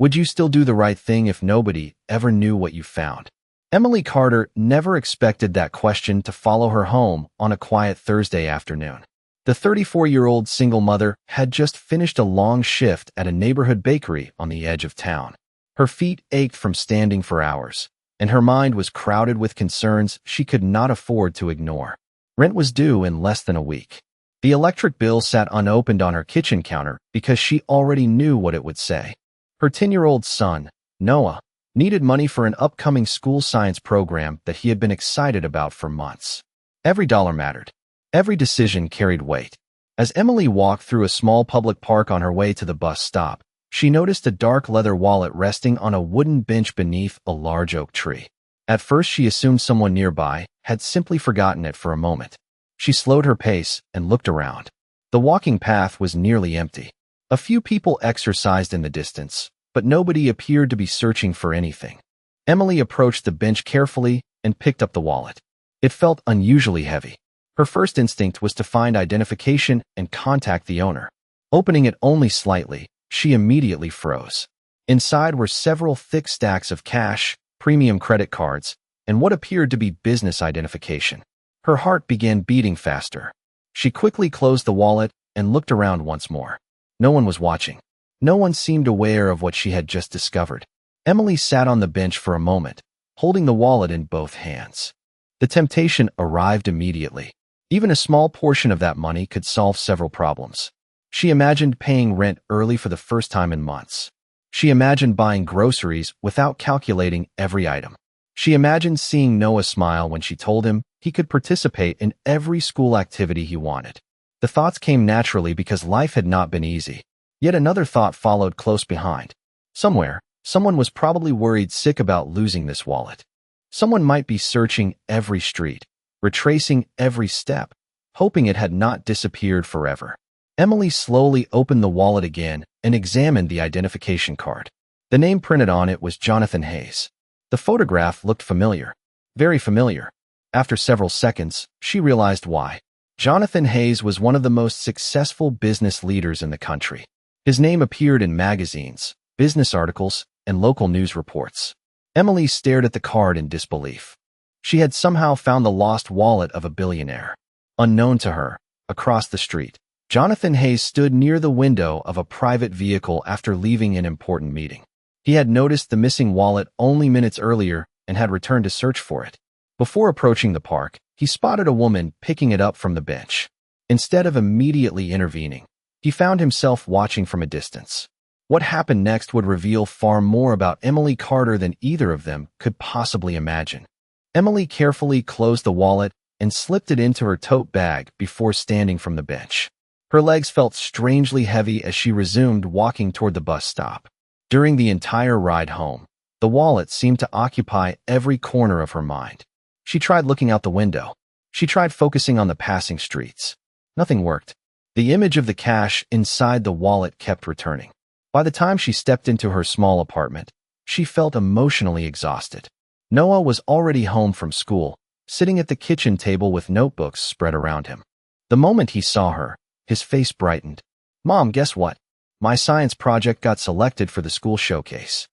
Would you still do the right thing if nobody ever knew what you found? Emily Carter never expected that question to follow her home on a quiet Thursday afternoon. The 34-year-old single mother had just finished a long shift at a neighborhood bakery on the edge of town. Her feet ached from standing for hours, and her mind was crowded with concerns she could not afford to ignore. Rent was due in less than a week. The electric bill sat unopened on her kitchen counter because she already knew what it would say. Her 10-year-old son, Noah, needed money for an upcoming school science program that he had been excited about for months. Every dollar mattered. Every decision carried weight. As Emily walked through a small public park on her way to the bus stop, she noticed a dark leather wallet resting on a wooden bench beneath a large oak tree. At first, she assumed someone nearby had simply forgotten it for a moment. She slowed her pace and looked around. The walking path was nearly empty. A few people exercised in the distance, but nobody appeared to be searching for anything. Emily approached the bench carefully and picked up the wallet. It felt unusually heavy. Her first instinct was to find identification and contact the owner. Opening it only slightly, she immediately froze. Inside were several thick stacks of cash, premium credit cards, and what appeared to be business identification. Her heart began beating faster. She quickly closed the wallet and looked around once more. No one was watching. No one seemed aware of what she had just discovered. Emily sat on the bench for a moment, holding the wallet in both hands. The temptation arrived immediately. Even a small portion of that money could solve several problems. She imagined paying rent early for the first time in months. She imagined buying groceries without calculating every item. She imagined seeing Noah smile when she told him he could participate in every school activity he wanted. The thoughts came naturally because life had not been easy. Yet another thought followed close behind. Somewhere, someone was probably worried sick about losing this wallet. Someone might be searching every street, retracing every step, hoping it had not disappeared forever. Emily slowly opened the wallet again and examined the identification card. The name printed on it was Jonathan Hayes. The photograph looked familiar, very familiar. After several seconds, she realized why. Jonathan Hayes was one of the most successful business leaders in the country. His name appeared in magazines, business articles, and local news reports. Emily stared at the card in disbelief. She had somehow found the lost wallet of a billionaire. Unknown to her, across the street, Jonathan Hayes stood near the window of a private vehicle after leaving an important meeting. He had noticed the missing wallet only minutes earlier and had returned to search for it. Before approaching the park, he spotted a woman picking it up from the bench. Instead of immediately intervening, he found himself watching from a distance. What happened next would reveal far more about Emily Carter than either of them could possibly imagine. Emily carefully closed the wallet and slipped it into her tote bag before standing from the bench. Her legs felt strangely heavy as she resumed walking toward the bus stop. During the entire ride home, the wallet seemed to occupy every corner of her mind. She tried looking out the window. She tried focusing on the passing streets. Nothing worked. The image of the cash inside the wallet kept returning. By the time she stepped into her small apartment, she felt emotionally exhausted. Noah was already home from school, sitting at the kitchen table with notebooks spread around him. The moment he saw her, his face brightened. "Mom, guess what? My science project got selected for the school showcase."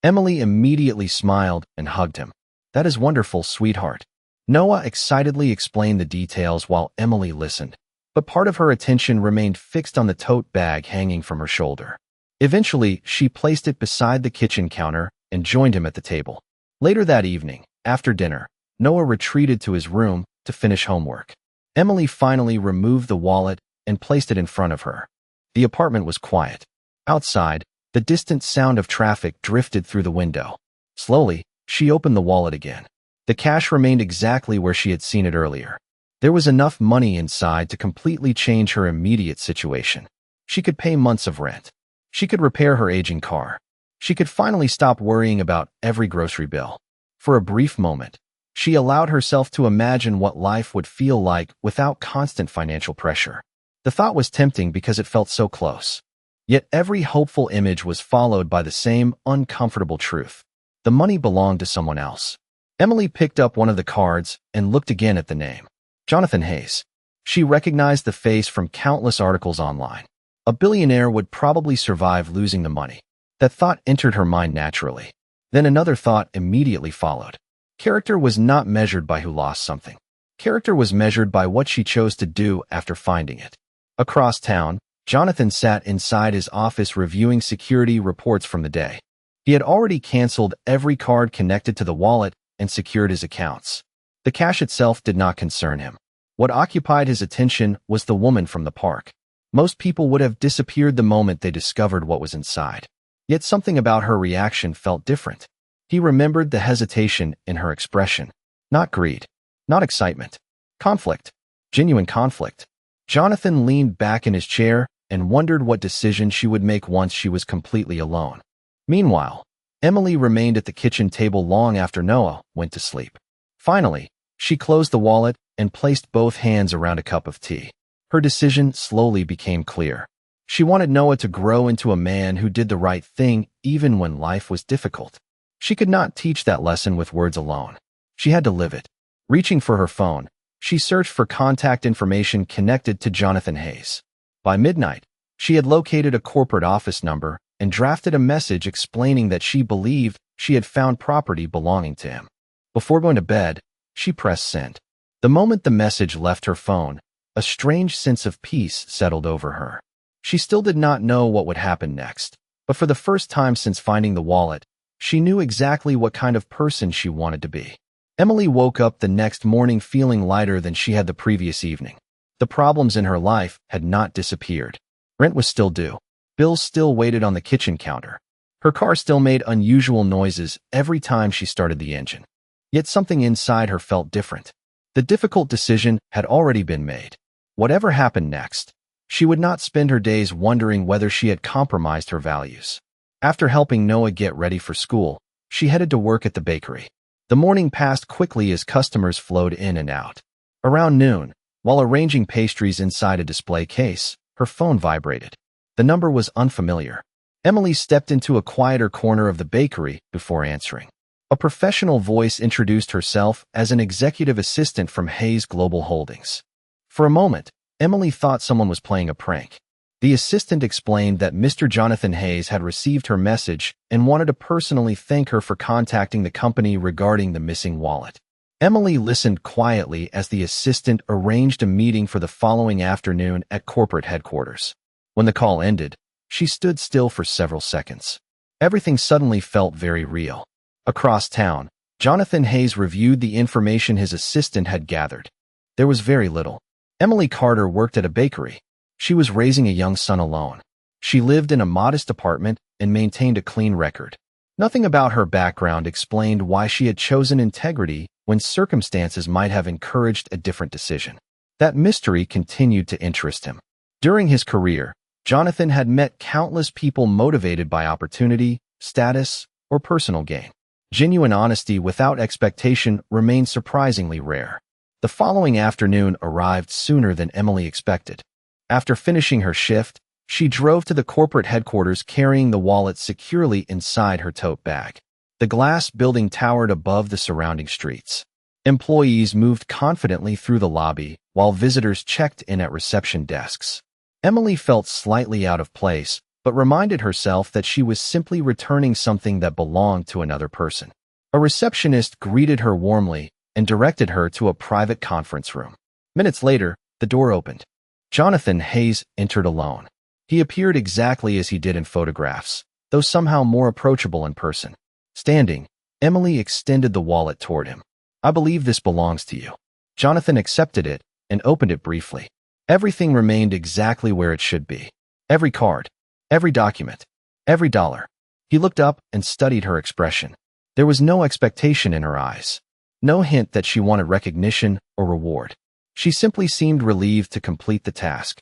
Emily immediately smiled and hugged him. "That is wonderful, sweetheart." Noah excitedly explained the details while Emily listened, but part of her attention remained fixed on the tote bag hanging from her shoulder. Eventually, she placed it beside the kitchen counter and joined him at the table. Later that evening, after dinner, Noah retreated to his room to finish homework. Emily finally removed the wallet and placed it in front of her. The apartment was quiet. Outside, the distant sound of traffic drifted through the window. Slowly, she opened the wallet again. The cash remained exactly where she had seen it earlier. There was enough money inside to completely change her immediate situation. She could pay months of rent. She could repair her aging car. She could finally stop worrying about every grocery bill. For a brief moment, she allowed herself to imagine what life would feel like without constant financial pressure. The thought was tempting because it felt so close. Yet every hopeful image was followed by the same uncomfortable truth. The money belonged to someone else. Emily picked up one of the cards and looked again at the name. Jonathan Hayes. She recognized the face from countless articles online. A billionaire would probably survive losing the money. That thought entered her mind naturally. Then another thought immediately followed. Character was not measured by who lost something. Character was measured by what she chose to do after finding it. Across town, Jonathan sat inside his office reviewing security reports from the day. He had already canceled every card connected to the wallet and secured his accounts. The cash itself did not concern him. What occupied his attention was the woman from the park. Most people would have disappeared the moment they discovered what was inside. Yet something about her reaction felt different. He remembered the hesitation in her expression. Not greed. Not excitement. Conflict. Genuine conflict. Jonathan leaned back in his chair and wondered what decision she would make once she was completely alone. Meanwhile, Emily remained at the kitchen table long after Noah went to sleep. Finally, she closed the wallet and placed both hands around a cup of tea. Her decision slowly became clear. She wanted Noah to grow into a man who did the right thing even when life was difficult. She could not teach that lesson with words alone. She had to live it. Reaching for her phone, she searched for contact information connected to Jonathan Hayes. By midnight, she had located a corporate office number and drafted a message explaining that she believed she had found property belonging to him. Before going to bed, she pressed send. The moment the message left her phone, a strange sense of peace settled over her. She still did not know what would happen next, but for the first time since finding the wallet, she knew exactly what kind of person she wanted to be. Emily woke up the next morning feeling lighter than she had the previous evening. The problems in her life had not disappeared. Rent was still due. Bills still waited on the kitchen counter. Her car still made unusual noises every time she started the engine. Yet something inside her felt different. The difficult decision had already been made. Whatever happened next, she would not spend her days wondering whether she had compromised her values. After helping Noah get ready for school, she headed to work at the bakery. The morning passed quickly as customers flowed in and out. Around noon, while arranging pastries inside a display case, her phone vibrated. The number was unfamiliar. Emily stepped into a quieter corner of the bakery before answering. A professional voice introduced herself as an executive assistant from Hayes Global Holdings. For a moment, Emily thought someone was playing a prank. The assistant explained that Mr. Jonathan Hayes had received her message and wanted to personally thank her for contacting the company regarding the missing wallet. Emily listened quietly as the assistant arranged a meeting for the following afternoon at corporate headquarters. When the call ended, she stood still for several seconds. Everything suddenly felt very real. Across town, Jonathan Hayes reviewed the information his assistant had gathered. There was very little. Emily Carter worked at a bakery. She was raising a young son alone. She lived in a modest apartment and maintained a clean record. Nothing about her background explained why she had chosen integrity when circumstances might have encouraged a different decision. That mystery continued to interest him. During his career, Jonathan had met countless people motivated by opportunity, status, or personal gain. Genuine honesty without expectation remained surprisingly rare. The following afternoon arrived sooner than Emily expected. After finishing her shift, she drove to the corporate headquarters carrying the wallet securely inside her tote bag. The glass building towered above the surrounding streets. Employees moved confidently through the lobby, while visitors checked in at reception desks. Emily felt slightly out of place, but reminded herself that she was simply returning something that belonged to another person. A receptionist greeted her warmly and directed her to a private conference room. Minutes later, the door opened. Jonathan Hayes entered alone. He appeared exactly as he did in photographs, though somehow more approachable in person. Standing, Emily extended the wallet toward him. "I believe this belongs to you." Jonathan accepted it and opened it briefly. Everything remained exactly where it should be. Every card, every document, every dollar. He looked up and studied her expression. There was no expectation in her eyes. No hint that she wanted recognition or reward. She simply seemed relieved to complete the task.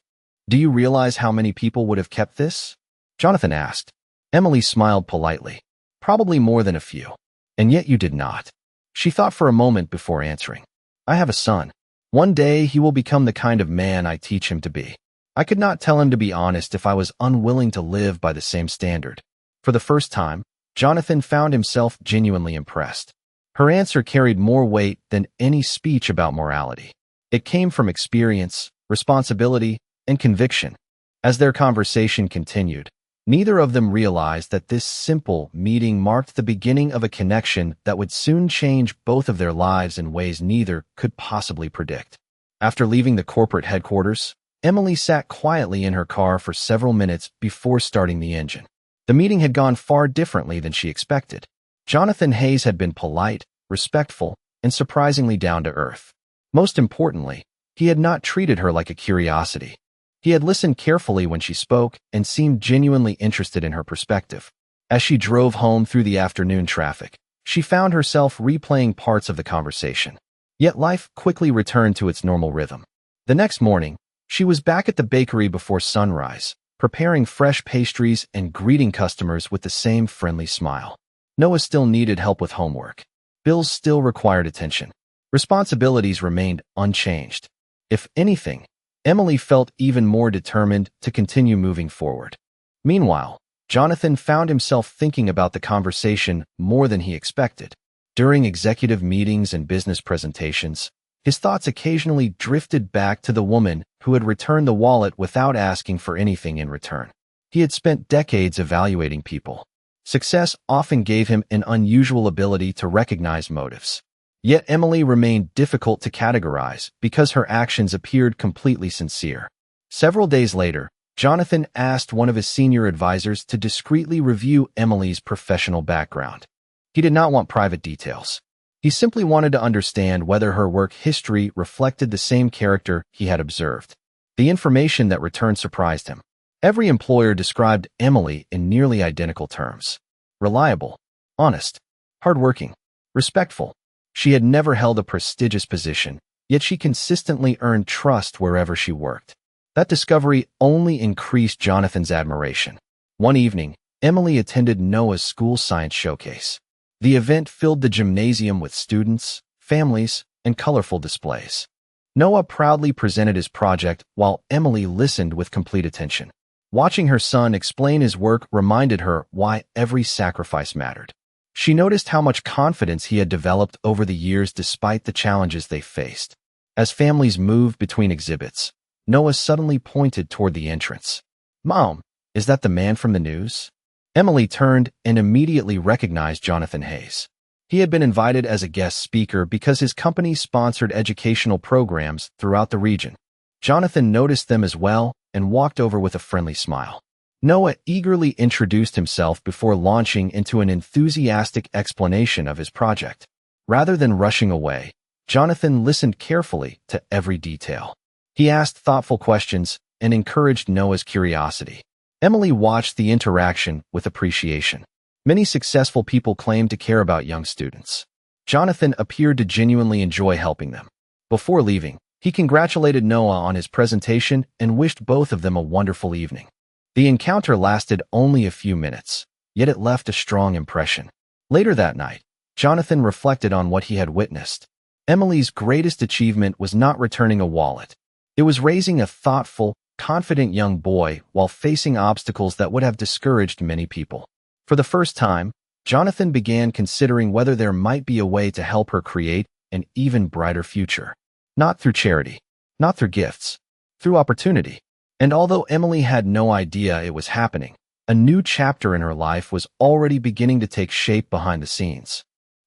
"Do you realize how many people would have kept this?" Jonathan asked. Emily smiled politely. "Probably more than a few. And yet you did not." She thought for a moment before answering. "I have a son. One day he will become the kind of man I teach him to be. I could not tell him to be honest if I was unwilling to live by the same standard." For the first time, Jonathan found himself genuinely impressed. Her answer carried more weight than any speech about morality. It came from experience, responsibility, and conviction. As their conversation continued, Neither of them realized that this simple meeting marked the beginning of a connection that would soon change both of their lives in ways neither could possibly predict. After leaving the corporate headquarters, Emily sat quietly in her car for several minutes before starting the engine. The meeting had gone far differently than she expected. Jonathan Hayes had been polite, respectful, and surprisingly down to earth. Most importantly, he had not treated her like a curiosity. He had listened carefully when she spoke and seemed genuinely interested in her perspective. As she drove home through the afternoon traffic, she found herself replaying parts of the conversation. Yet life quickly returned to its normal rhythm. The next morning, she was back at the bakery before sunrise, preparing fresh pastries and greeting customers with the same friendly smile. Noah still needed help with homework. Bills still required attention. Responsibilities remained unchanged. If anything, Emily felt even more determined to continue moving forward. Meanwhile, Jonathan found himself thinking about the conversation more than he expected. During executive meetings and business presentations, his thoughts occasionally drifted back to the woman who had returned the wallet without asking for anything in return. He had spent decades evaluating people. Success often gave him an unusual ability to recognize motives. Yet Emily remained difficult to categorize because her actions appeared completely sincere. Several days later, Jonathan asked one of his senior advisors to discreetly review Emily's professional background. He did not want private details. He simply wanted to understand whether her work history reflected the same character he had observed. The information that returned surprised him. Every employer described Emily in nearly identical terms: reliable, honest, hardworking, respectful. She had never held a prestigious position, yet she consistently earned trust wherever she worked. That discovery only increased Jonathan's admiration. One evening, Emily attended Noah's school science showcase. The event filled the gymnasium with students, families, and colorful displays. Noah proudly presented his project while Emily listened with complete attention. Watching her son explain his work reminded her why every sacrifice mattered. She noticed how much confidence he had developed over the years despite the challenges they faced. As families moved between exhibits, Noah suddenly pointed toward the entrance. "Mom, is that the man from the news?" Emily turned and immediately recognized Jonathan Hayes. He had been invited as a guest speaker because his company sponsored educational programs throughout the region. Jonathan noticed them as well and walked over with a friendly smile. Noah eagerly introduced himself before launching into an enthusiastic explanation of his project. Rather than rushing away, Jonathan listened carefully to every detail. He asked thoughtful questions and encouraged Noah's curiosity. Emily watched the interaction with appreciation. Many successful people claim to care about young students. Jonathan appeared to genuinely enjoy helping them. Before leaving, he congratulated Noah on his presentation and wished both of them a wonderful evening. The encounter lasted only a few minutes, yet it left a strong impression. Later that night, Jonathan reflected on what he had witnessed. Emily's greatest achievement was not returning a wallet. It was raising a thoughtful, confident young boy while facing obstacles that would have discouraged many people. For the first time, Jonathan began considering whether there might be a way to help her create an even brighter future. Not through charity, not through gifts, through opportunity. And although Emily had no idea it was happening, a new chapter in her life was already beginning to take shape behind the scenes.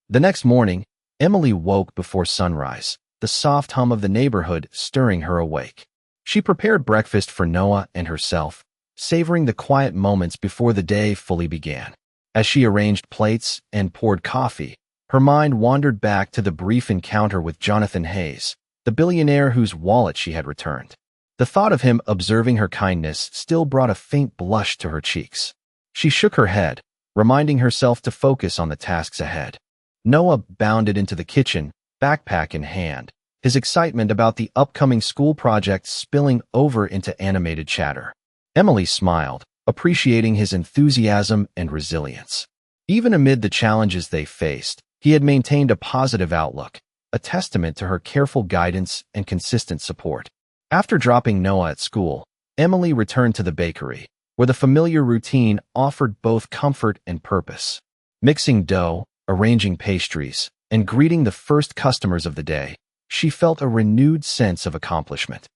The next morning, Emily woke before sunrise, the soft hum of the neighborhood stirring her awake. She prepared breakfast for Noah and herself, savoring the quiet moments before the day fully began. As she arranged plates and poured coffee, her mind wandered back to the brief encounter with Jonathan Hayes, the billionaire whose wallet she had returned. The thought of him observing her kindness still brought a faint blush to her cheeks. She shook her head, reminding herself to focus on the tasks ahead. Noah bounded into the kitchen, backpack in hand, his excitement about the upcoming school project spilling over into animated chatter. Emily smiled, appreciating his enthusiasm and resilience. Even amid the challenges they faced, he had maintained a positive outlook, a testament to her careful guidance and consistent support. After dropping Noah at school, Emily returned to the bakery, where the familiar routine offered both comfort and purpose. Mixing dough, arranging pastries, and greeting the first customers of the day, she felt a renewed sense of accomplishment.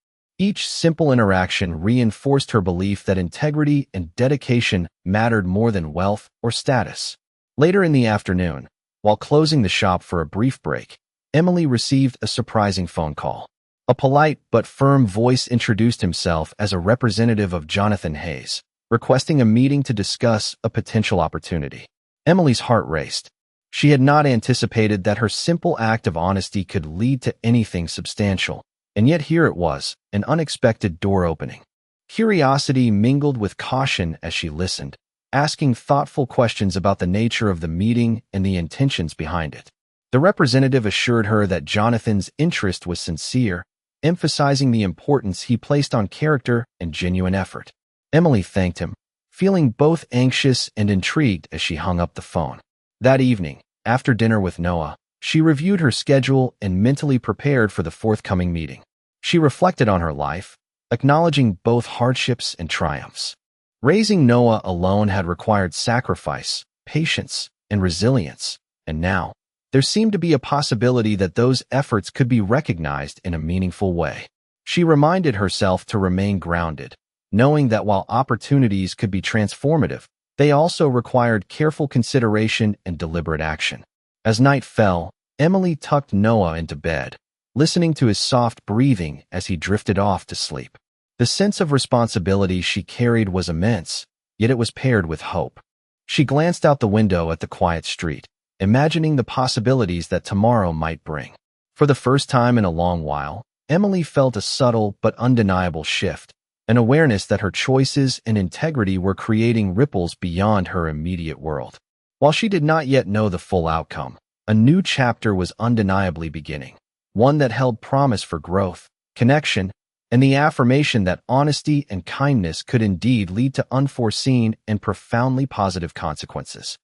Each simple interaction reinforced her belief that integrity and dedication mattered more than wealth or status. Later in the afternoon, while closing the shop for a brief break, Emily received a surprising phone call. A polite but firm voice introduced himself as a representative of Jonathan Hayes, requesting a meeting to discuss a potential opportunity. Emily's heart raced. She had not anticipated that her simple act of honesty could lead to anything substantial, and yet here it was, an unexpected door opening. Curiosity mingled with caution as she listened, asking thoughtful questions about the nature of the meeting and the intentions behind it. The representative assured her that Jonathan's interest was sincere, emphasizing the importance he placed on character and genuine effort. Emily thanked him, feeling both anxious and intrigued as she hung up the phone. That evening, after dinner with Noah, she reviewed her schedule and mentally prepared for the forthcoming meeting. She reflected on her life, acknowledging both hardships and triumphs. Raising Noah alone had required sacrifice, patience, and resilience, and now, there seemed to be a possibility that those efforts could be recognized in a meaningful way. She reminded herself to remain grounded, knowing that while opportunities could be transformative, they also required careful consideration and deliberate action. As night fell, Emily tucked Noah into bed, listening to his soft breathing as he drifted off to sleep. The sense of responsibility she carried was immense, yet it was paired with hope. She glanced out the window at the quiet street, imagining the possibilities that tomorrow might bring. For the first time in a long while, Emily felt a subtle but undeniable shift, an awareness that her choices and integrity were creating ripples beyond her immediate world. While she did not yet know the full outcome, a new chapter was undeniably beginning, one that held promise for growth, connection, and the affirmation that honesty and kindness could indeed lead to unforeseen and profoundly positive consequences.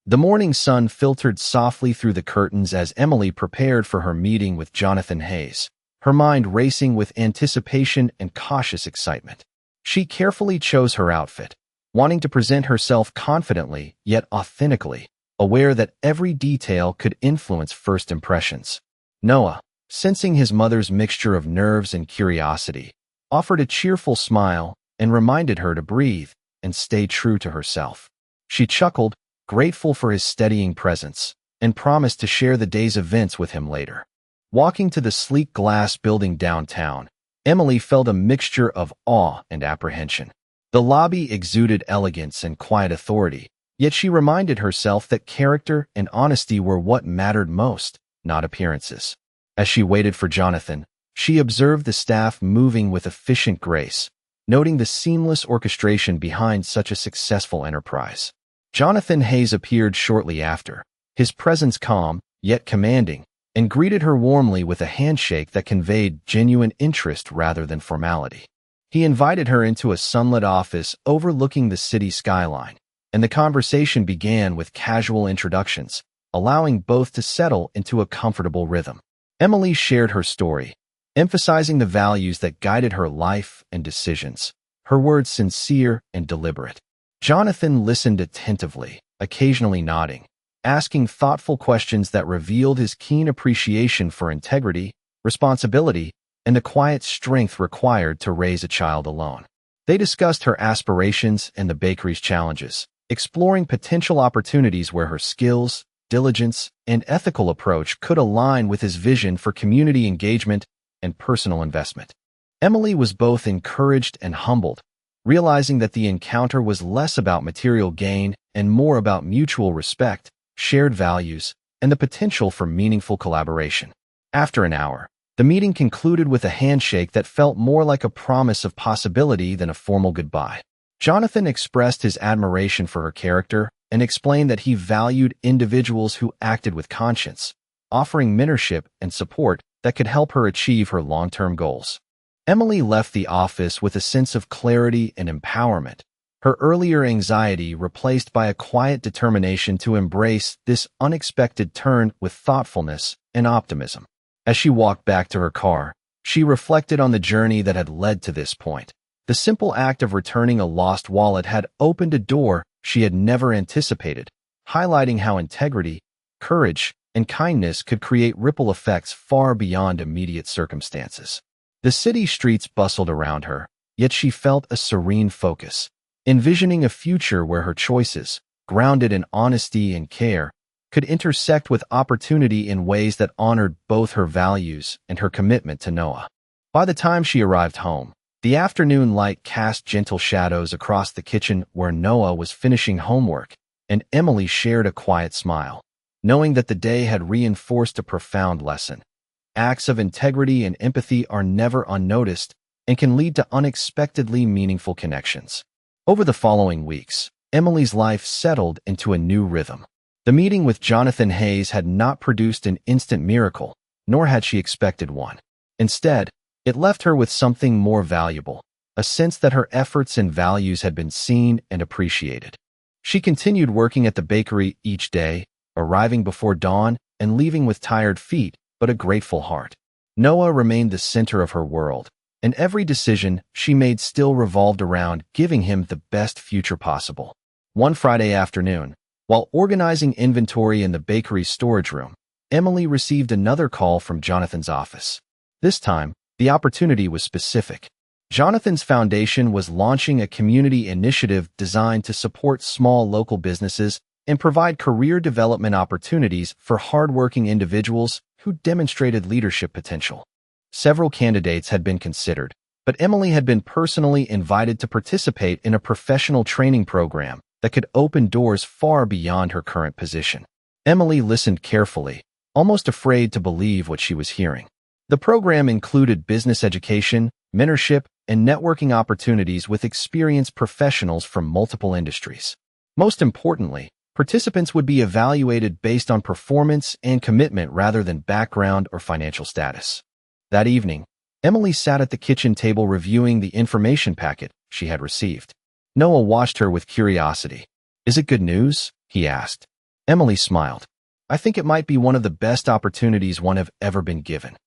The morning sun filtered softly through the curtains as Emily prepared for her meeting with Jonathan Hayes, her mind racing with anticipation and cautious excitement. She carefully chose her outfit, wanting to present herself confidently yet authentically, aware that every detail could influence first impressions. Noah, sensing his mother's mixture of nerves and curiosity, offered a cheerful smile and reminded her to breathe and stay true to herself. She chuckled, grateful for his steadying presence, and promised to share the day's events with him later. Walking to the sleek glass building downtown, Emily felt a mixture of awe and apprehension. The lobby exuded elegance and quiet authority, yet she reminded herself that character and honesty were what mattered most, not appearances. As she waited for Jonathan, she observed the staff moving with efficient grace, noting the seamless orchestration behind such a successful enterprise. Jonathan Hayes appeared shortly after, his presence calm, yet commanding, and greeted her warmly with a handshake that conveyed genuine interest rather than formality. He invited her into a sunlit office overlooking the city skyline, and the conversation began with casual introductions, allowing both to settle into a comfortable rhythm. Emily shared her story, emphasizing the values that guided her life and decisions, her words sincere and deliberate. Jonathan listened attentively, occasionally nodding, asking thoughtful questions that revealed his keen appreciation for integrity, responsibility, and the quiet strength required to raise a child alone. They discussed her aspirations and the bakery's challenges, exploring potential opportunities where her skills, diligence, and ethical approach could align with his vision for community engagement and personal investment. Emily was both encouraged and humbled, realizing that the encounter was less about material gain and more about mutual respect, shared values, and the potential for meaningful collaboration. After an hour, the meeting concluded with a handshake that felt more like a promise of possibility than a formal goodbye. Jonathan expressed his admiration for her character and explained that he valued individuals who acted with conscience, offering mentorship and support that could help her achieve her long-term goals. Emily left the office with a sense of clarity and empowerment, her earlier anxiety replaced by a quiet determination to embrace this unexpected turn with thoughtfulness and optimism. As she walked back to her car, she reflected on the journey that had led to this point. The simple act of returning a lost wallet had opened a door she had never anticipated, highlighting how integrity, courage, and kindness could create ripple effects far beyond immediate circumstances. The city streets bustled around her, yet she felt a serene focus, envisioning a future where her choices, grounded in honesty and care, could intersect with opportunity in ways that honored both her values and her commitment to Noah. By the time she arrived home, the afternoon light cast gentle shadows across the kitchen where Noah was finishing homework, and Emily shared a quiet smile, knowing that the day had reinforced a profound lesson. Acts of integrity and empathy are never unnoticed and can lead to unexpectedly meaningful connections. Over the following weeks, Emily's life settled into a new rhythm. The meeting with Jonathan Hayes had not produced an instant miracle, nor had she expected one. Instead, it left her with something more valuable, a sense that her efforts and values had been seen and appreciated. She continued working at the bakery each day, arriving before dawn and leaving with tired feet but a grateful heart. Noah remained the center of her world, and every decision she made still revolved around giving him the best future possible. One Friday afternoon, while organizing inventory in the bakery's storage room, Emily received another call from Jonathan's office. This time, the opportunity was specific. Jonathan's foundation was launching a community initiative designed to support small local businesses and provide career development opportunities for hardworking individuals who demonstrated leadership potential. Several candidates had been considered, but Emily had been personally invited to participate in a professional training program that could open doors far beyond her current position. Emily listened carefully, almost afraid to believe what she was hearing. The program included business education, mentorship, and networking opportunities with experienced professionals from multiple industries. Most importantly, participants would be evaluated based on performance and commitment rather than background or financial status. That evening, Emily sat at the kitchen table reviewing the information packet she had received. Noah watched her with curiosity. "Is it good news?" he asked. Emily smiled. "I think it might be one of the best opportunities one have ever been given."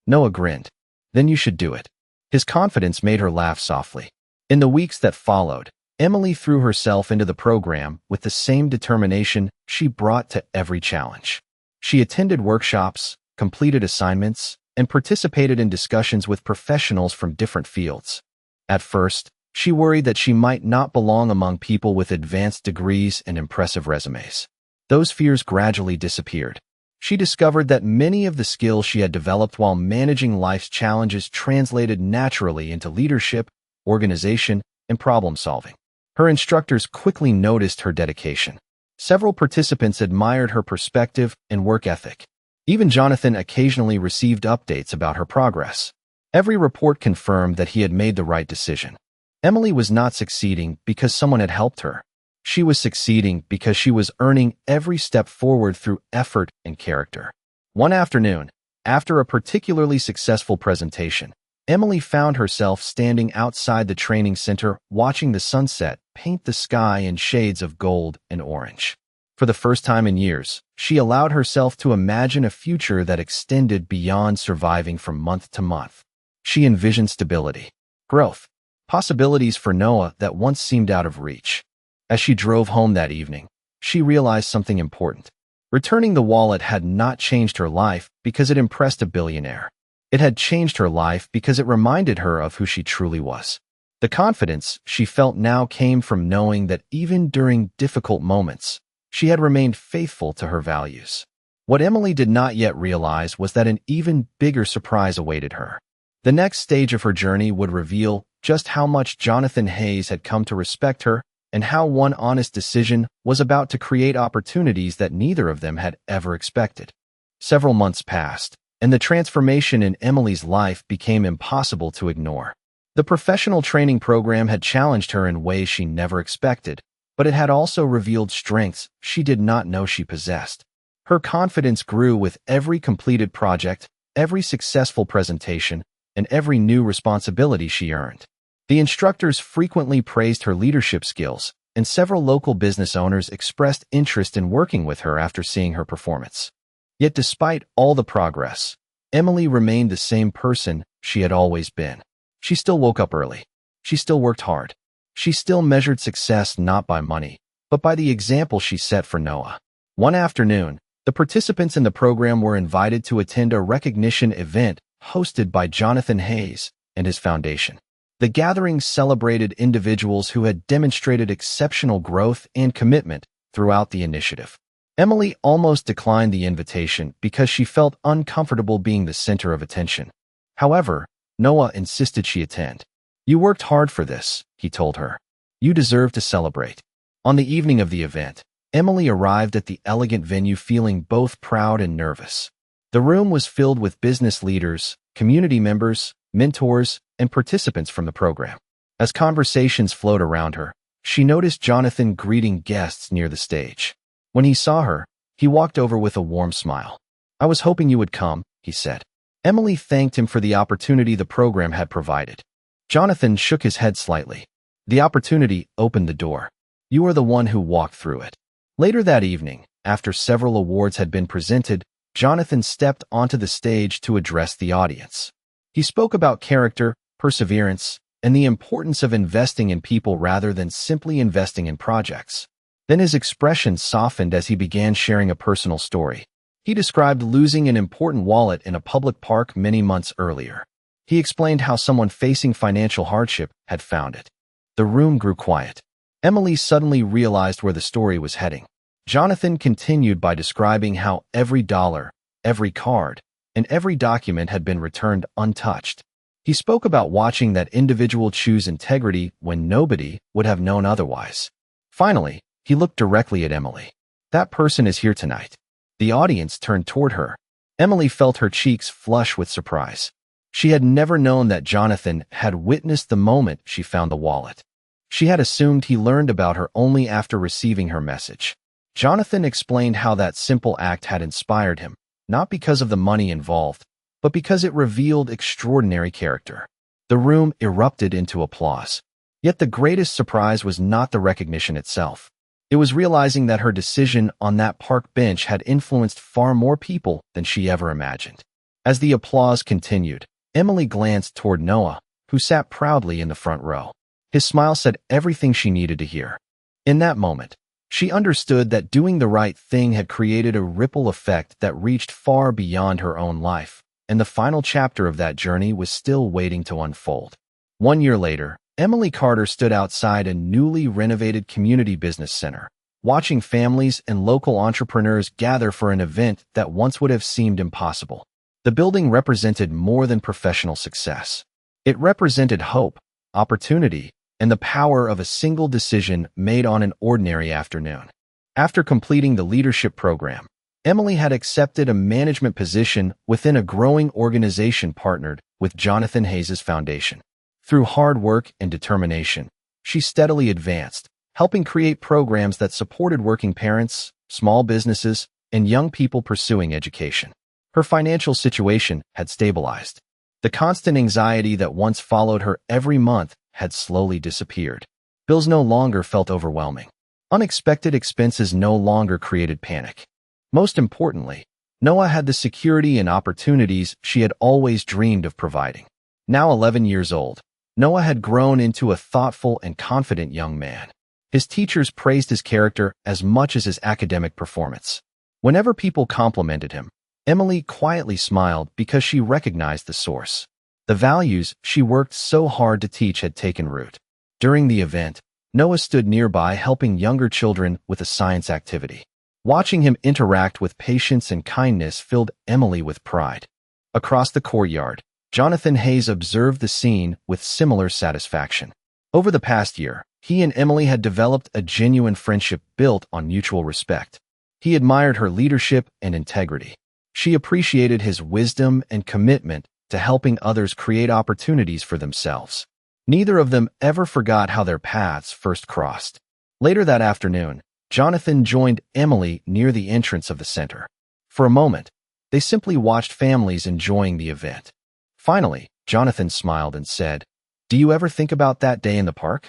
Noah grinned. "Then you should do it." His confidence made her laugh softly. In the weeks that followed, Emily threw herself into the program with the same determination she brought to every challenge. She attended workshops, completed assignments, and participated in discussions with professionals from different fields. At first, she worried that she might not belong among people with advanced degrees and impressive resumes. Those fears gradually disappeared. She discovered that many of the skills she had developed while managing life's challenges translated naturally into leadership, organization, and problem-solving. Her instructors quickly noticed her dedication. Several participants admired her perspective and work ethic. Even Jonathan occasionally received updates about her progress. Every report confirmed that he had made the right decision. Emily was not succeeding because someone had helped her. She was succeeding because she was earning every step forward through effort and character. One afternoon, after a particularly successful presentation, Emily found herself standing outside the training center watching the sunset paint the sky in shades of gold and orange. For the first time in years, she allowed herself to imagine a future that extended beyond surviving from month to month. She envisioned stability, growth, possibilities for Noah that once seemed out of reach. As she drove home that evening, she realized something important. Returning the wallet had not changed her life because it impressed a billionaire. It had changed her life because it reminded her of who she truly was. The confidence she felt now came from knowing that even during difficult moments, she had remained faithful to her values. What Emily did not yet realize was that an even bigger surprise awaited her. The next stage of her journey would reveal just how much Jonathan Hayes had come to respect her and how one honest decision was about to create opportunities that neither of them had ever expected. Several months passed, and the transformation in Emily's life became impossible to ignore. The professional training program had challenged her in ways she never expected, but it had also revealed strengths she did not know she possessed. Her confidence grew with every completed project, every successful presentation, and every new responsibility she earned. The instructors frequently praised her leadership skills, and several local business owners expressed interest in working with her after seeing her performance. Yet despite all the progress, Emily remained the same person she had always been. She still woke up early. She still worked hard. She still measured success not by money, but by the example she set for Noah. One afternoon, the participants in the program were invited to attend a recognition event hosted by Jonathan Hayes and his foundation. The gathering celebrated individuals who had demonstrated exceptional growth and commitment throughout the initiative. Emily almost declined the invitation because she felt uncomfortable being the center of attention. However, Noah insisted she attend. "You worked hard for this," he told her. "You deserve to celebrate." On the evening of the event, Emily arrived at the elegant venue feeling both proud and nervous. The room was filled with business leaders, community members, mentors, and participants from the program. As conversations flowed around her, she noticed Jonathan greeting guests near the stage. When he saw her, he walked over with a warm smile. "I was hoping you would come," he said. Emily thanked him for the opportunity the program had provided. Jonathan shook his head slightly. "The opportunity opened the door. You are the one who walked through it." Later that evening, after several awards had been presented, Jonathan stepped onto the stage to address the audience. He spoke about character, perseverance, and the importance of investing in people rather than simply investing in projects. Then his expression softened as he began sharing a personal story. He described losing an important wallet in a public park many months earlier. He explained how someone facing financial hardship had found it. The room grew quiet. Emily suddenly realized where the story was heading. Jonathan continued by describing how every dollar, every card, and every document had been returned untouched. He spoke about watching that individual choose integrity when nobody would have known otherwise. Finally, he looked directly at Emily. "That person is here tonight." The audience turned toward her. Emily felt her cheeks flush with surprise. She had never known that Jonathan had witnessed the moment she found the wallet. She had assumed he learned about her only after receiving her message. Jonathan explained how that simple act had inspired him, not because of the money involved, but because it revealed extraordinary character. The room erupted into applause. Yet the greatest surprise was not the recognition itself. It was realizing that her decision on that park bench had influenced far more people than she ever imagined. As the applause continued, Emily glanced toward Noah, who sat proudly in the front row. His smile said everything she needed to hear. In that moment, she understood that doing the right thing had created a ripple effect that reached far beyond her own life, and the final chapter of that journey was still waiting to unfold. 1 year later, Emily Carter stood outside a newly renovated community business center, watching families and local entrepreneurs gather for an event that once would have seemed impossible. The building represented more than professional success. It represented hope, opportunity, and the power of a single decision made on an ordinary afternoon. After completing the leadership program, Emily had accepted a management position within a growing organization partnered with Jonathan Hayes' foundation. Through hard work and determination, she steadily advanced, helping create programs that supported working parents, small businesses, and young people pursuing education. Her financial situation had stabilized. The constant anxiety that once followed her every month had slowly disappeared. Bills no longer felt overwhelming. Unexpected expenses no longer created panic. Most importantly, Noah had the security and opportunities she had always dreamed of providing. Now 11 years old, Noah had grown into a thoughtful and confident young man. His teachers praised his character as much as his academic performance. Whenever people complimented him, Emily quietly smiled because she recognized the source. The values she worked so hard to teach had taken root. During the event, Noah stood nearby helping younger children with a science activity. Watching him interact with patience and kindness filled Emily with pride. Across the courtyard, Jonathan Hayes observed the scene with similar satisfaction. Over the past year, he and Emily had developed a genuine friendship built on mutual respect. He admired her leadership and integrity. She appreciated his wisdom and commitment to helping others create opportunities for themselves. Neither of them ever forgot how their paths first crossed. Later that afternoon, Jonathan joined Emily near the entrance of the center. For a moment, they simply watched families enjoying the event. Finally, Jonathan smiled and said, "Do you ever think about that day in the park?"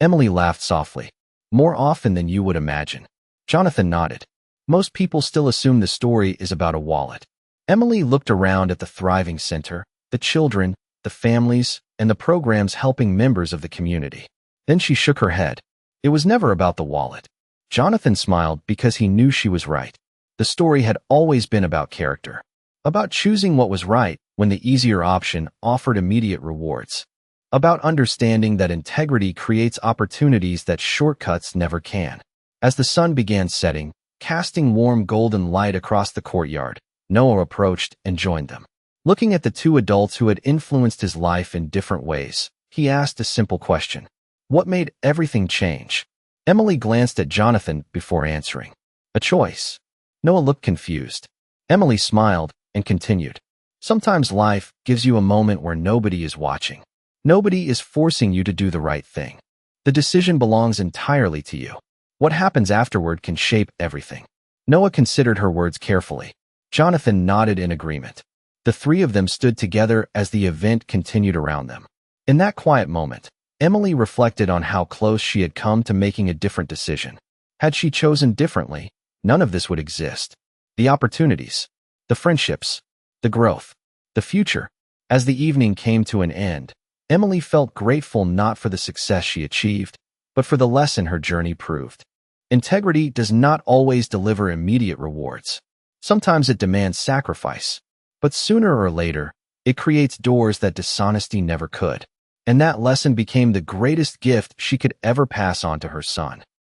Emily laughed softly. "More often than you would imagine." Jonathan nodded. Most people still assume the story is about a wallet. Emily looked around at the thriving center, the children, the families, and the programs helping members of the community. Then she shook her head. It was never about the wallet. Jonathan smiled because he knew she was right. The story had always been about character, about choosing what was right when the easier option offered immediate rewards. About understanding that integrity creates opportunities that shortcuts never can. As the sun began setting, casting warm golden light across the courtyard, Noah approached and joined them. Looking at the two adults who had influenced his life in different ways, he asked a simple question. What made everything change? Emily glanced at Jonathan before answering. A choice. Noah looked confused. Emily smiled and continued. Sometimes life gives you a moment where nobody is watching. Nobody is forcing you to do the right thing. The decision belongs entirely to you. What happens afterward can shape everything. Noah considered her words carefully. Jonathan nodded in agreement. The three of them stood together as the event continued around them. In that quiet moment, Emily reflected on how close she had come to making a different decision. Had she chosen differently, none of this would exist. The opportunities, the friendships, the growth, the future. As the evening came to an end, Emily felt grateful not for the success she achieved, but for the lesson her journey proved. Integrity does not always deliver immediate rewards. Sometimes it demands sacrifice, but sooner or later, it creates doors that dishonesty never could. And that lesson became the greatest gift she could ever pass on to her son.